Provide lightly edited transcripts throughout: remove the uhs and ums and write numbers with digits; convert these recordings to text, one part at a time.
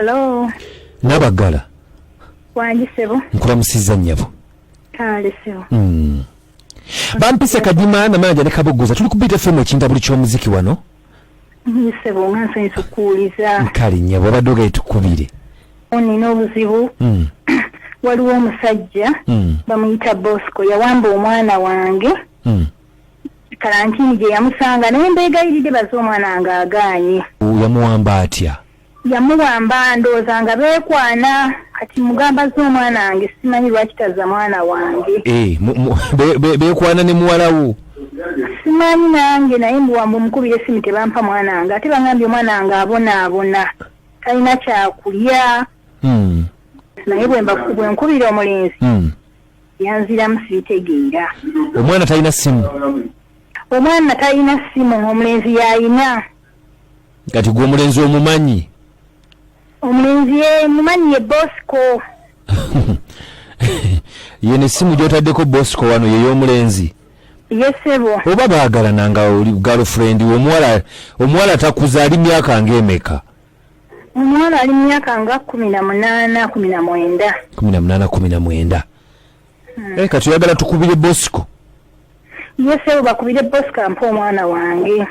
Hello. Nabagala. Wanji sebo. Nkulamusiza nnyabo. Kale sebo. Bampise Kadima na manager ne Kabogoza tuli kubita FM ekintabuli ky'omuziki wano. Sebo ngansa nsukuliza. Nkali nnyabo badoga etukubire. Onina obuzibu. Waliwo omusajja bamuyita Bosco yawamba omwana wange. Karantini gye yamusanga naye mbeegayiride baze omwana nga agaanye. Yamuwamba atya? Yamuwamba ndowooza nga beekwana kati mugamba z'omwana wange simanyi lwaki tazza mwana wange. Beekwana ne muwala wo? Simanyi nange naye mbuwamba omukubira essimu tebampa mwana wange ate bangambye omwana wange abonaabona talina kyakulya. Naye bwe nkubira omulenzi yanziramu sibitegeera. Omwana talina ssimu? Omwana talina ssimu, omulenzi yayina. Kati gwe omulenzi omumanyi? Omulenzi ye mumanyi ye Bosco. Ye n'essimu gy'otaddeko Bosco wano ye y'omulenzi? Yesebo. Oba baagalana nga oli girlfriend omuwala takuza ali myaka ng'emeka? Omuwala ali myaka nga 18, 19. 18, 19. Kati oyagala tukubire Bosco? Yesebo bakubire Bosco ampa omwana wange.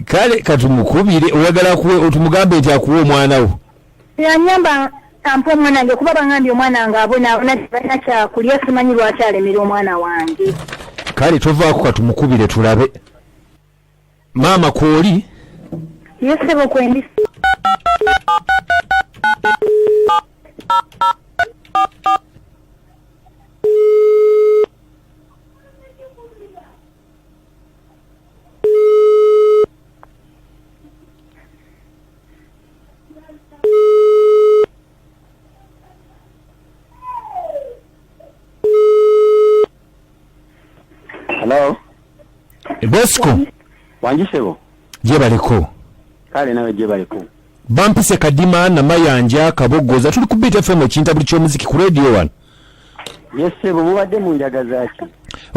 Kale katumukubire oyagala otumugambe nti akuwa omwana wo? Yanyamba ampa omwana wange kuba bangambye omwana nga abonaabona talina kyakulya simanyi lwaki alemera omwana wange. Kale tovaako katumukubire tulabe. Maama kwoli? Yesebo kwendi. Hello. Bosco. Wanjisebo. Je baliko. Kale nawe je baliko. Bampise Kadima na Mayanja Kabogoza tuli kubita FM ekintabuli ky'omuziki ku radio 1. Yesebo mubadde munjagaza ki?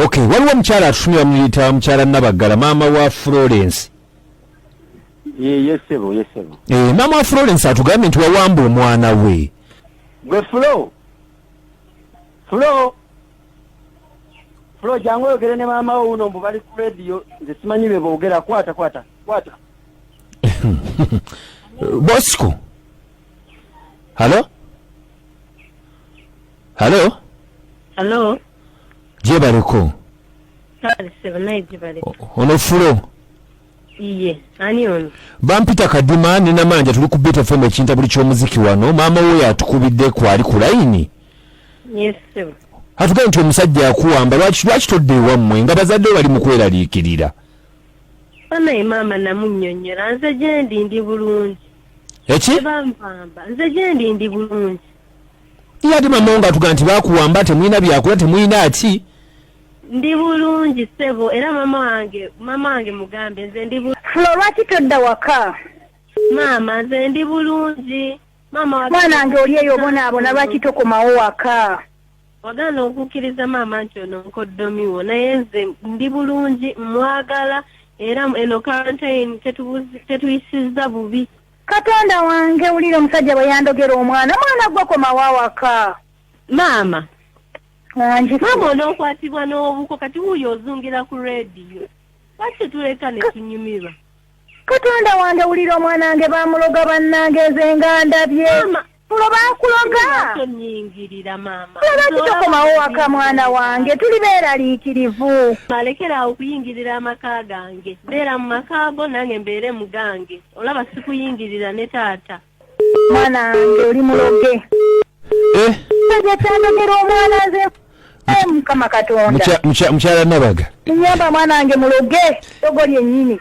Okay, waliwo omukyala atufunira muyita mukyala Nabagala maama wa Florence. Yesebo. Maama wa Florence atugambye nti wawamba omwana we. Gwe Flo jangu oyogere ne maama wo uno mbu bali ku radio nze simanyi be boogera kwata. Bosco. Hello? Je baliko. Kale sebo naye je baliko. Ono Flo. Iye, ani ono? Bampita Kadima ne Namanja tuli kubita FM ekintabuli ky'omuziki wano maama wo yatukubidde kwali ku line. Yes sebo. Atugambye nti omusajja akuwamba lwaki todde ewammwe nga bazadde bali mu kweraliikirira? Banaye maama namunnyonnyola nze gyendi ndi bulungi. Eki? Bampamba nze gyendi ndi bulungi. Iye ate mama nga atugamba nti bakuwamba temulina byakola temulina ki? Ndi bulungi sebo era mama wange mugambe nze ndi bulungi. Flo lwaki todda waka? Maama nze ndi bulungi. Mwana wange oli eyo obonaabona lwaki tokomawo waka? Wagana okukkiriza maama nti ono nkoddomiwo naye nze ndi bulungi mwagala era eno quarantine tetuyisizza bubi. Katonda wange ulira omusajja bwe yandogera omwana gwe komawo awaka. Maama wange onookwatibwa n'obuko kati wuuyo ozungira ku radio lwaki tuleka ne tunyumirwa? Katonda wange ulira omwana wange bamuloga bannange nze nga ndabye. Fulo bakuloga. Tonyingirira maama. Lwaki tokomawo waka mwana wange tuli beeraliikirivu. Malekera okuyingirira amaka gange. Beera mu makaago nange mbeere mu gange. Olaba sikuyingirira ne taata. Mwana wange oli muloge. Sajja kyandogera omwana nze. Mukama Katonda. Mukyala Nabaga. Nyamba mwana wange muloge. Togo lyennyini.